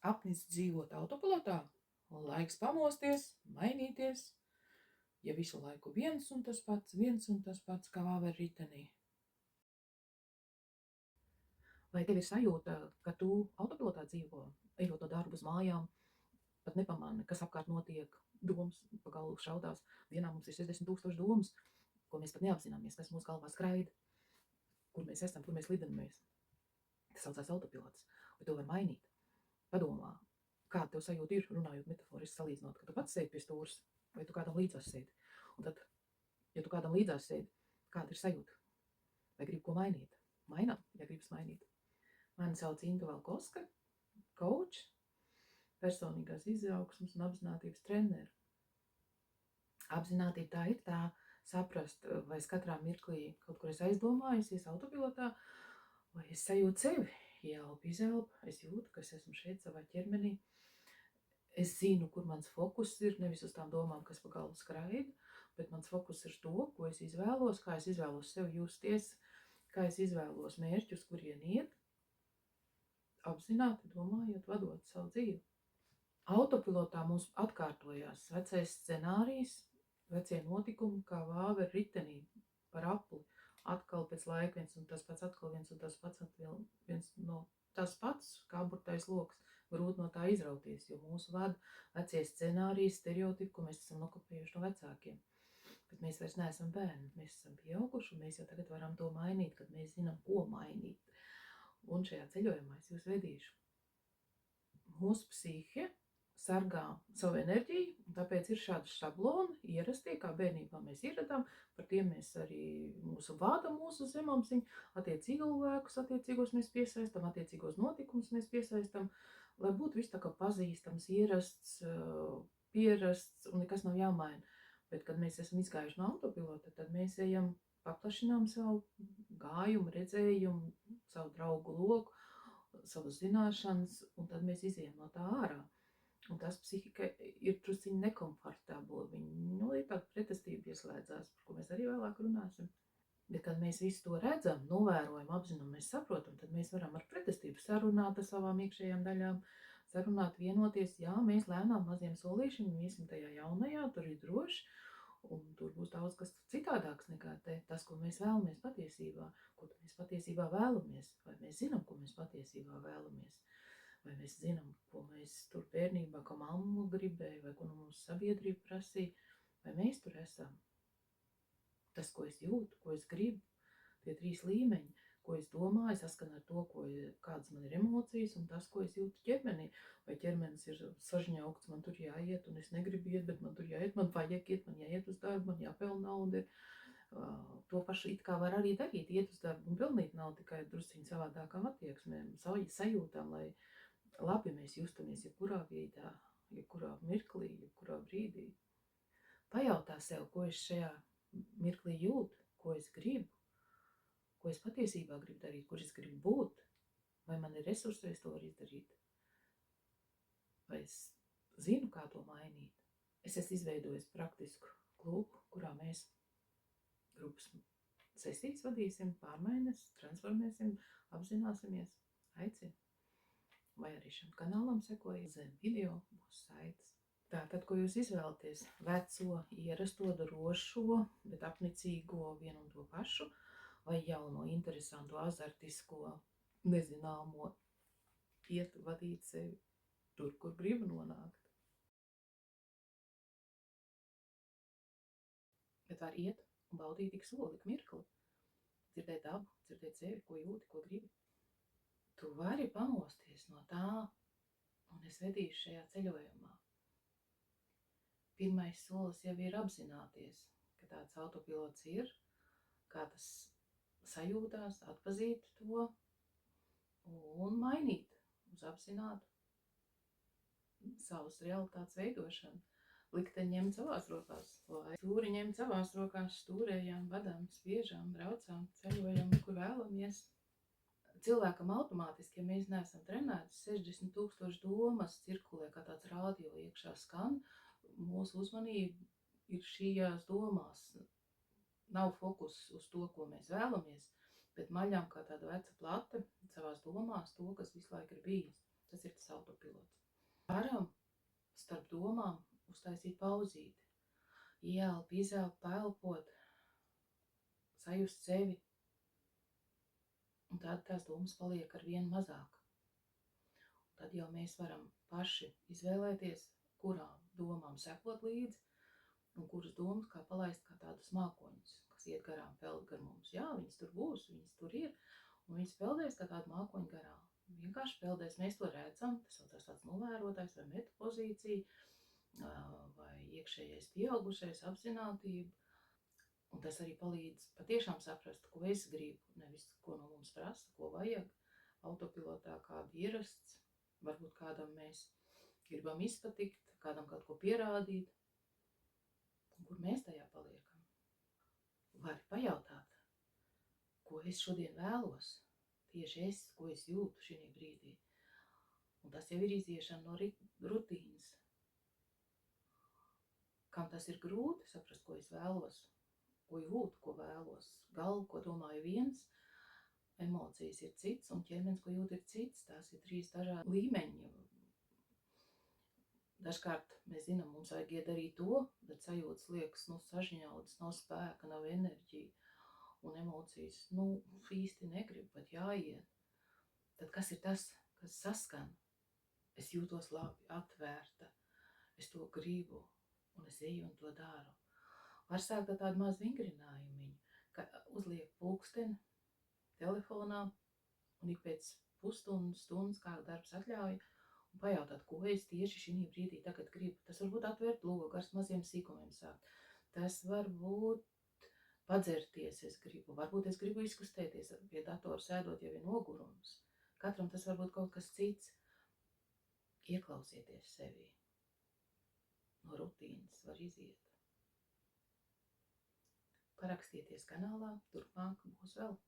Apnis dzīvot autopilotā, laiks pamosties, mainīties, ja visu laiku viens un tas pats, kā vāver ritenī. Vai tev ir sajūta, ka tu autopilotā dzīvo, ejot no darba uz mājām, pat nepamani, kas apkārt notiek, domas pa galvu šaudās. Dienā mums ir 60,000 domas, ko mēs pat neapzināmies, kas mūsu galvā skraida, kur mēs esam, kur mēs lidamies. Tas saucās autopilots, bet to var mainīt. Padomā, kāda tev sajūta ir, runājot metaforiski salīdzinot, ka tu pats sēdi pie stūras, vai tu kādam līdzās sēdi. Un tad, ja tu kādam līdzās sēdi, kāda ir sajūta? Vai gribi ko mainīt? Mainām, ja gribas mainīt. Mani sauc Inga Valkovska, coach, personīgās izaugsmas un apzinātības treneri. Apzinātība tā ir tā saprast, vai es katrā mirklī kaut kur es aizdomājusies autopilotā, vai es sajūtu sevi, ielpu, izelpu, es jūtu, ka es esmu šeit savā ķermenī. Es zinu, kur mans fokus ir, nevis uz tām domām, kas pa galvu skraida, bet mans fokus ir to, ko es izvēlos, kā es izvēlos sev justies, kā es izvēlos mērķus, kurien iet, apzināti domājot, vadot savu dzīvi. Autopilotā mums atkārtojās vecais scenārijs, vecie notikumi, kā vāver ritenī par apli. Atkal pēc laika viens un tas pats, atkal viens un tas pats, viens no tas pats, kā burtais loks, grūti no tā izrauties, jo mūsu vada vecie scenāriji, stereotipi, ko mēs esam nokopējuši no vecākiem. Bet mēs vairs neesam bērni, mēs esam pieauguši, un mēs jau tagad varam to mainīt, kad mēs zinām, ko mainīt. Un šajā ceļojumā es jūs vedīšu. Mūsu psihe sargā savu enerģiju, un tāpēc ir šādi šabloni, ierastie, kā bērnībā mēs ieradām, par tiem mēs arī mūsu vada, mūsu zemapziņu, attiecīgi cilvēkus, attiecīgos mēs piesaistam, attiecīgos notikumus mēs piesaistam, lai būtu viss tā kā pazīstams, ierasts, pierasts, un nekas nav jāmaina. Bet, kad mēs esam izgājuši no autopilota, tad mēs ejam, paplašinām savu gājumu, redzējumu, savu draugu loku, savas zināšanas, un tad mēs izejam no tā ārā. Un tas psihika ir drusciņi nekomfortabli. Viņa ir tāda pretestība ieslēdzās, par ko mēs arī vēlāk runāsim. Bet, kad mēs visu to redzam, novērojam, apzinām, mēs saprotam, tad mēs varam ar pretestību sarunāt ar savām iekšējām daļām, sarunāt, vienoties, jā, mēs lēnām maziem solīšiem, iesim tajā jaunajā, tur ir droši, un tur būs daudz kas citādāks nekā tas, ko mēs vēlamies patiesībā, ko mēs patiesībā vēlamies, vai mēs zinām, ko mēs patiesībā vēlamies. Vai mēs zinām, ko mēs tur bērnībā, ko mamma gribēja, vai ko no mums sabiedrība prasīja, vai mēs tur esam. Tas, ko es jūtu, ko es gribu, tie 3 līmeņi, ko es domāju, saskan ar to, kādas man ir emocijas, un tas, ko es jūtu ķermenī. Vai ķermenis ir sažņaukts, man tur jāiet, un es negribu iet, bet man tur jāiet, man vajag iet, man jāiet uz darbu, man jāpelna nauda. To pašu it kā var arī darīt, iet uz darbu un pelnīt nav tikai drusciņi savādākām attieksmēm, sajūtām, lai labi mēs justamies jebkurā veidā, jebkurā mirklī, jebkurā brīdī. Pajautā sev, ko es šajā mirklī jūtu, ko es gribu, ko es patiesībā gribu darīt, kur es gribu būt, vai man ir resursi, lai es to varu izdarīt, vai es zinu, kā to mainīt. Es esmu izveidojis praktisku klubu, kurā mēs grupas sesijas vadīsim, pārmaiņas, transformēsim, apzināsimies, aicinu. Vai arī šim kanālam sekojiet, zem video būs saites. Tātad, ko jūs izvēlaties? Veco, ierasto, drošo, bet apnicīgo vienu un to pašu, vai jauno, interesanto, azartisko, nezināmo, iet vadīt sevi tur, kur gribu nonākt. Bet var iet un baudīt tik soli, tik mirkli, dzirdēt dabu, dzirdēt sevi, ko jūti, ko gribi. Tu vari pamosties no tā, un es vedīšu šajā ceļojumā. Pirmais solis jau ir apzināties, ka tāds autopilots ir, kā tas sajūtās, atpazīt to un mainīt uz apzinātu savas realitātes veidošanu. Likteņi ņemt savās rokās, vai stūri ņemt savās rokās, stūrējām, vadām, spiežām, braucām, ceļojam, kur vēlamies. Cilvēkam automātiski, ja mēs neesam trenēti, 60,000 domas cirkulē, kā tāds rādio iekšā skan, mūsu uzmanība ir šajās domās. Nav fokus uz to, ko mēs vēlamies, bet maļām kā tāda veca plate savās domās to, kas visu laiku ir bijis. Tas ir tas autopilots. Varam starp domām uztaisīt pauzīti. Ieelp, izelp, pelpot, sajust sevi. Un tad tās domas paliek ar vien mazāk. Tad jau mēs varam paši izvēlēties, kurām domām sekot līdzi, un kuras domas kā palaist kā tādus mākoņus, kas iet garām, peld gar mums. Jā, viņas tur būs, viņas tur ir, un viņas peldēs kā tādu mākoņu garām. Vienkārši peldēs, mēs to redzam, tas jau tāds novērotājs vai metapozīcija, vai iekšējais pieaugušais apzinātība. Un tas arī palīdz patiešām saprast, ko es gribu, nevis ko no mums prasa, ko vajag. Autopilotā kādu ierasts, varbūt kādam mēs gribam izpatikt, kādam kaut ko pierādīt, un kur mēs tajā paliekam. Vari pajautāt, ko es šodien vēlos, tieši es, ko es jūtu šī brīdī. Un tas jau ir iziešana no rutīnas. Kam tas ir grūti saprast, ko es vēlos, ko jūtu, ko vēlos, galvu, ko domāju viens, emocijas ir cits, un ķermenis, ko jūt, ir cits. Tās ir 3 dažādi līmeņi. Dažkārt mēs zinām, mums vajag iedarīt to, bet sajūtas liekas, sažņaudas, nav spēka, nav enerģija, un emocijas, īsti negrib, bet jāiet. Tad kas ir tas, kas saskan? Es jūtos labi, atvērta, es to gribu, un es eju un to daru. Var sākt ar tādu mazu vingrinājumiņu, ka uzliek pulksteni telefonā, un ik pēc pusstundas, kā darbs atļauj, un pajautāt, ko es tieši šī brīdī tagad gribu. Tas varbūt atvērt logu, ar maziem sīkumiem sākt. Tas varbūt padzerties es gribu, varbūt es gribu izkustēties pie datora sēdot, jau ir nogurums. Katram tas varbūt kaut kas cits. Ieklausieties sevī. No rutīnas var iziet. Parakstieties kanālā, turpmāk būs vēl.